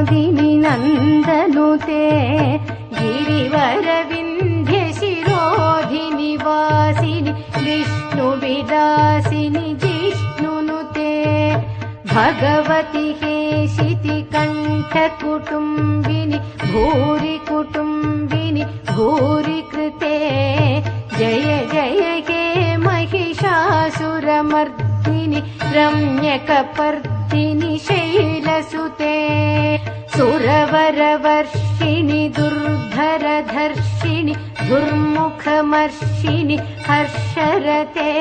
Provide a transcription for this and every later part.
विनोदिनि नन्दनुते गिरिवरविन्ध्यशिरोधिनि वासिनि विष्णुविलासिनि जिष्णुनुते भगवति हेशिति कण्ठकुटुम्बिनि भूरि कुटुम्बिनि भूरि कृते जय जय हे महिषासुरमर्दिनि रम्यकपर्दिनि शैलसुते सुरवरवर्षिणि दुर्धरधर्षिणि दुर्मुखमर्षिणि हर्षरते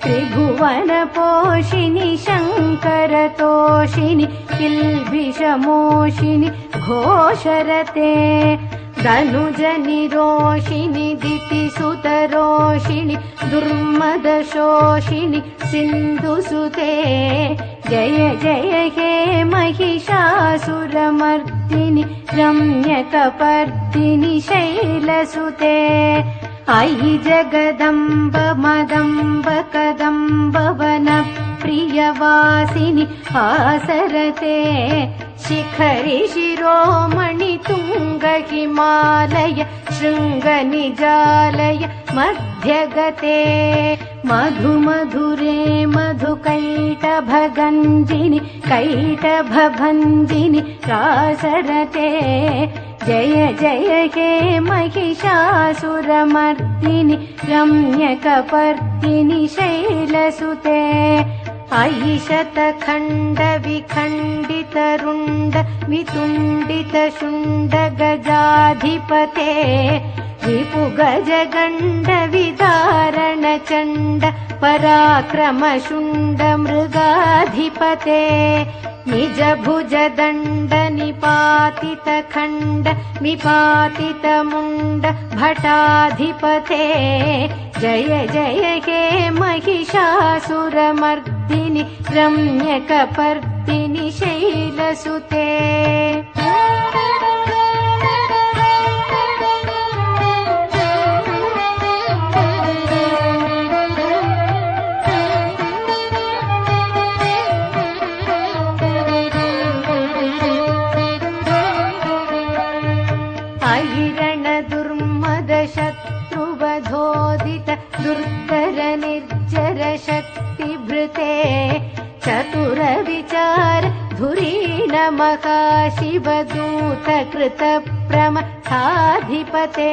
त्रिभुवनपोषिणि शङ्करतोषिणि किल्बिषमोषिणि घोषरते धनुजनिरोषिणि दितिसुतरोषिणि दुर्मदशोषिणि सिन्धुसुते जय जय हे महिषासुरमर्दिनि रम्यकपर्दिनि शैलसुते अयि जगदम्ब मदम्ब कदम्ब वनप्रियवासिनि आसरते शिखरि शिरोमणि तुङ्ग हिमालय शृङ्गनिजालय मध्यगते मधुमधुरे मधुकैटभगञ्जिनि कैटभभञ्जिनि रासरते जय जय हे महिषासुरमर्दिनि रम्यकपर्दिनि शैलसुते अयि शतखण्ड विखण्डितरुण्ड वितुण्डित शुण्ड गजाधिपते रिपुगजगण्ड विदारण चण्ड पराक्रम शुण्ड मृगाधिपते निज भुज दण्ड निपातित खण्ड निपातित मुण्ड भटाधिपते जय जय हे महिषासुरमर्दिनि रम्यकपर्दिनि शैलसुते शत्रुवधोदित दुर्धर निर्जर शक्तिभृते चतुर विचार धुरीण महाशिवदूत कृत प्रमथाधिपते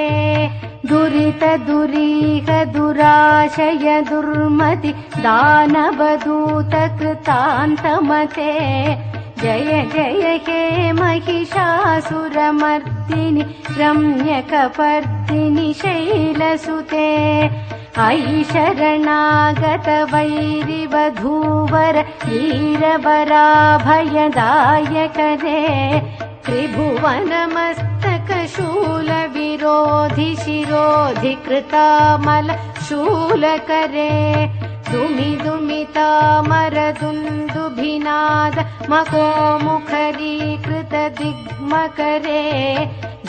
दुरित दुरीह दुराशय दुर्मति दानवदूत कृतान्तमते जय जय हे महिषासुरमर्दिनि रम्यकपर्दिनि शैलसुते अयि शरणागत वैरिवधूवर वीरवराभयदायकरे त्रिभुवनमस्तक शूलविरोधि शिरोधि कृतामल शूलकरे दुमि दुमितामर दुन्दुभिनाद मकोमुखरीकृत दिग्मकरे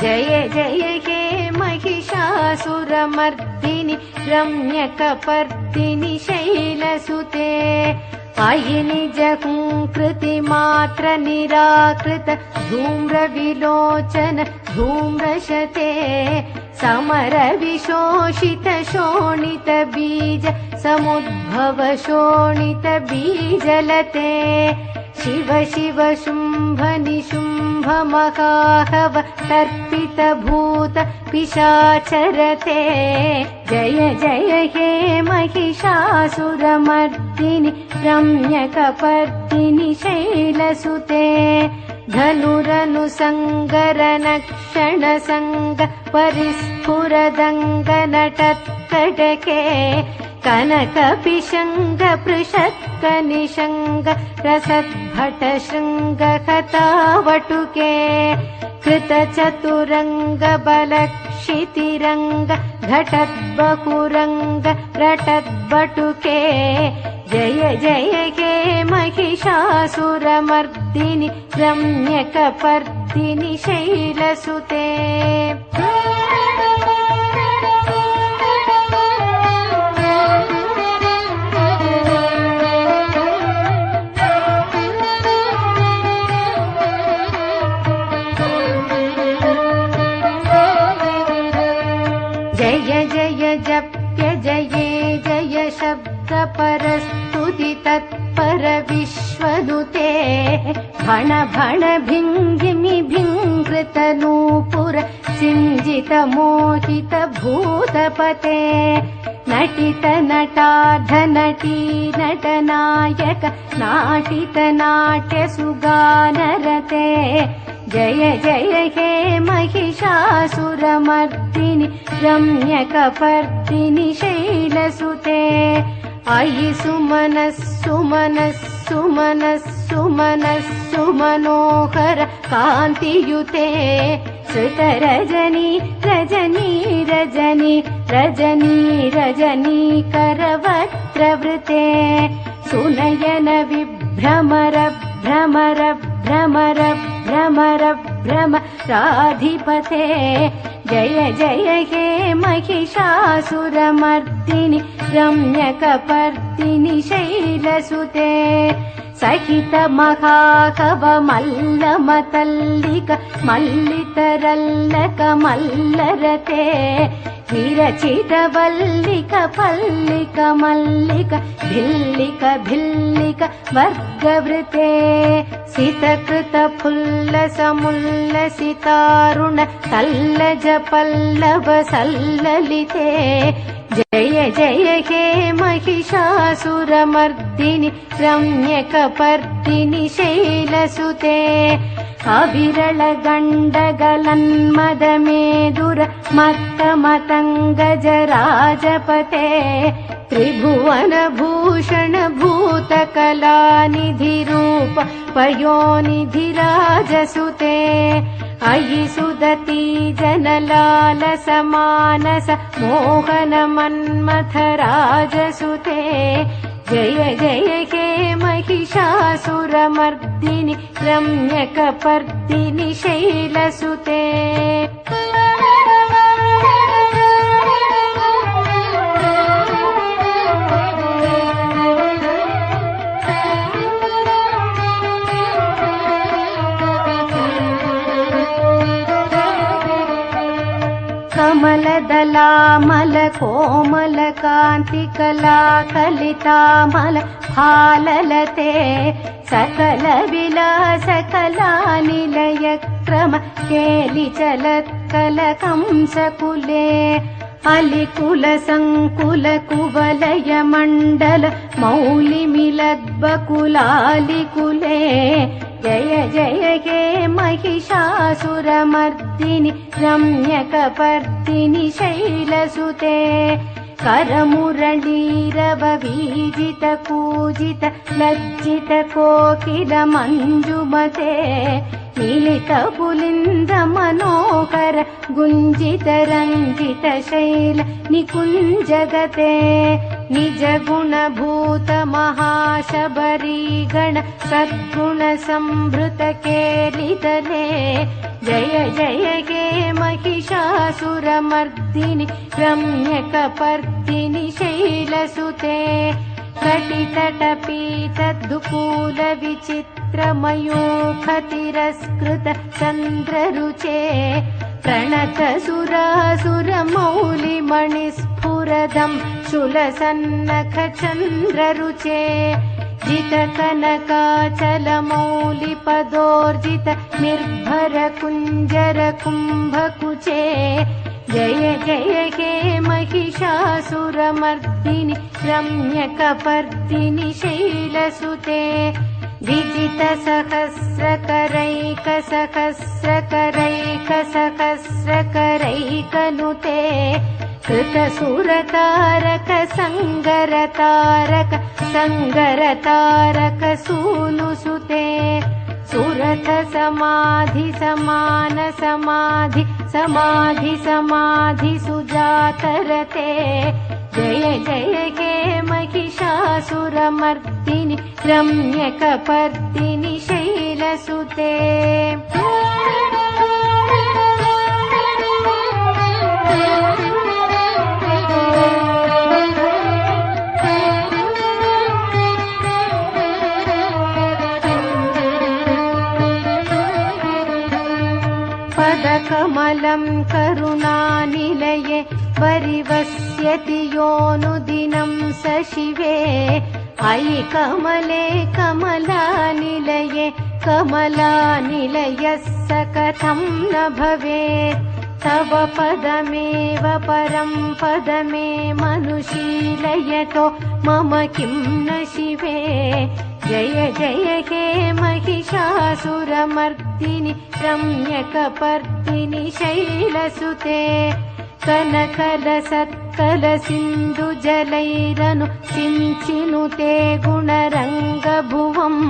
जय जय हे महिषासुरमर्दिनि रम्यकपर्दिनि शैलसुते अयि निजहुङ्कृतिमात्र निराकृत धूम्रविलोचन धूम्रशते समर विशोषित शोणित बीज समुद्भव शोणित बीजलते शिव शिव शुम्भ निशुम्भ महाहव तर्पित भूत पिशाचरते जय जय हे महिषासुरमर्दिनि रम्यकपर्दिनि शैलसुते धनुरनुसङ्गरनक्षणसङ्ग परिस्फुरदङ्ग नटत्कटके कनकपिशङ्ग पृषत्क निशङ्ग रसद्भट शृङ्ग कथावटुके कृतचतुरङ्ग बलक्षितिरङ्ग घटद्बहुरङ्ग रटद्बटुके जय जय हे महिषासुरमर्दिनि रम्यकपर्दिनि शैलसुते जप्य जये जय शब्द परस्तुति तत्पर विश्वनुते भण भण भिङ्गिमि भिङ्कृत नूपुर सिञ्जित मोहित भूतपते नटित नटार्ध नटी नटनायक नाटित नाट्य सुगानरते जय जय हे महिषासुरमर्दिनि रम्यकपर्दिनि शैलसुते अयि सुमनः सुमनः सुमनः सुमनः सुमनोहर कान्तियुते श्रुत रजनी रजनी रजनी रजनी रजनी करवक्त्रवृते सुनयन विभ्रमर भ्रमर भ्रमर भ्रमर भ्रमराधिपते जय जय हे महिषासुरमर्दिनि रम्यकपर्दिनि शैलसुते सहित महाकव मल्लमतल्लिक मल्लितरल्लक मल्लरते विरचित वल्लिक पल्लिक मल्लिक भिल्लिक भिल्लिक वर्गवृते सितकृत फुल्लस मुल्लसितारुण तल्लज पल्लव सल्ललिते जय जय हे महिषासुरमर्दिनि रम्यकपर्दिनि शैलसुते अविरल गण्डगलन्मदमेदुर मत्तमतङ्गज राजपते त्रिभुवन भूषण भूतकलानिधिरूप पयोनिधि राजसुते अयि सुदती जनलालस मानस मोहन मन्मथ राजसुते जय जय हे महिषासुरमर्दिनि रम्यकपर्दिनि शैलसुते कमलदलामल कोमल कान्तिकला कलितामल फाललते सकल विलास कला निलय क्रम केलिचलत्कल कंसकुले अलिकुल संकुल कुवलय मण्डल मौलिमिलद्बकुलालिकुले जय जय हे महिषासुरमर्दिनि रम्यकपर्दिनि शैलसुते करमुरळीरव वीजित कूजित लज्जित कोकिल मञ्जुमते मिलित पुलिन्द मनोहर गुञ्जित रञ्जित शैल निकुञ्जगते निज गुणभूत महाशबरीगण सद्गुण संभृत केलितले जय जय हे महिषासुरमर्दिनि रम्यकपर्दिनि शैलसुते कटितटपीत दुकूल विचित्र मयूख तिरस्कृत चन्द्ररुचे प्रणत सुरासुर मौलि मणिस्फुरदं शूलसन्नख चन्द्ररुचे जित कनकाचल मौलि पदोर्जित निर्भर कुञ्जर कुम्भकुचे जय जय हे महिषासुरमर्दिनि रम्यकपर्दिनि शैलसुते विजित सहस्रकरैक सहस्रकरैक सहस्रकरैकनुते कृत सुरतारक संगरतारक संगरतारक सूनुसुते सुरथ समाधि समान समाधि समाधि समाधि सुजातरते जय जय हे महिषासुरमर्दिनि रम्यकपर्दिनि शैलसुते पदकमलं करुणानिलये वरिवस्यति योऽनुदिनं स शिवे अयि कमले कमलानिलये कमलानिलयः स कथं न भवेत् तव पदमेव परं पदमे मनुशीलयतो मम किं न शिवे जय जय हे महिषासुरमर्दिनि रम्यकपर्दिनि शैलसुते कनकलसत्कलसिन्धुजलैरनु सिञ्चिनुते गुणरङ्गभुवम्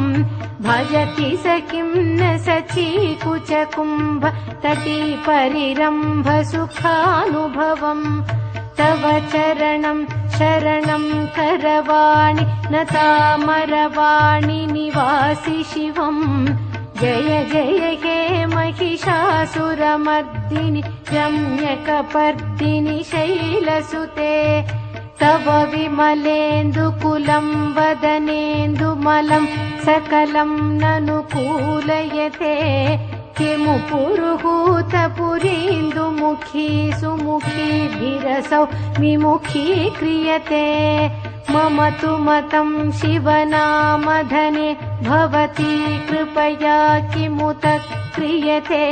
भजति स किं न सचीकुचकुम्भ तटीपरिरम्भ सुखानुभवम् तव चरणं शरणं करवाणि न तामरवाणि निवासि शिवम् जय जय हे महिषासुरमर्दिनि रम्यकपर्दिनि शैलसुते तव विमलेन्दुकुलं वदनेन्दुमलं सकलं ननुकूलयते किमु पुरुहूतपुरीन्दुमुखी सुमुखीभिरसौ विमुखी क्रियते मम तु मतं शिवनामधने भवती कृपया किमुत क्रियते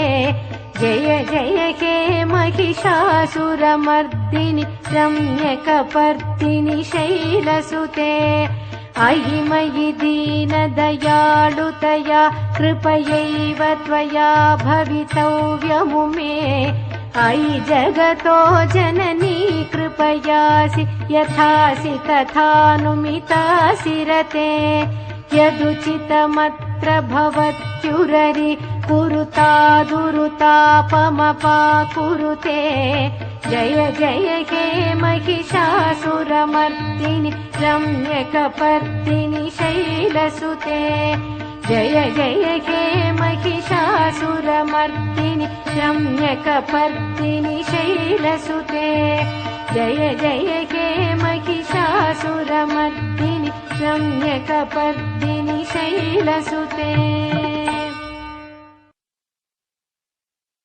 जय जय हे महिषासुरमर्दिनि रम्यकपर्दिनि शैलसुते अयि मयि दीनदयालुतया कृपयैव त्वया भवितव्यमुमे अयि जगतो जननी कृपयासि यथासि तथानुमितासि रते यदुचितमत्र भवत्युररि कुरुतादुरुतापमपाकुरुते जय जय हे महिषासुरमर्दिनि रम्यकपर्दिनि शैलसुते जय जय हे महिषासुरमर्दिनि रम्यकपर्दिनि शैलसुते जय जय हे महिषासुरमर्दिनि रम्यकपर्दिनि शैलसुते।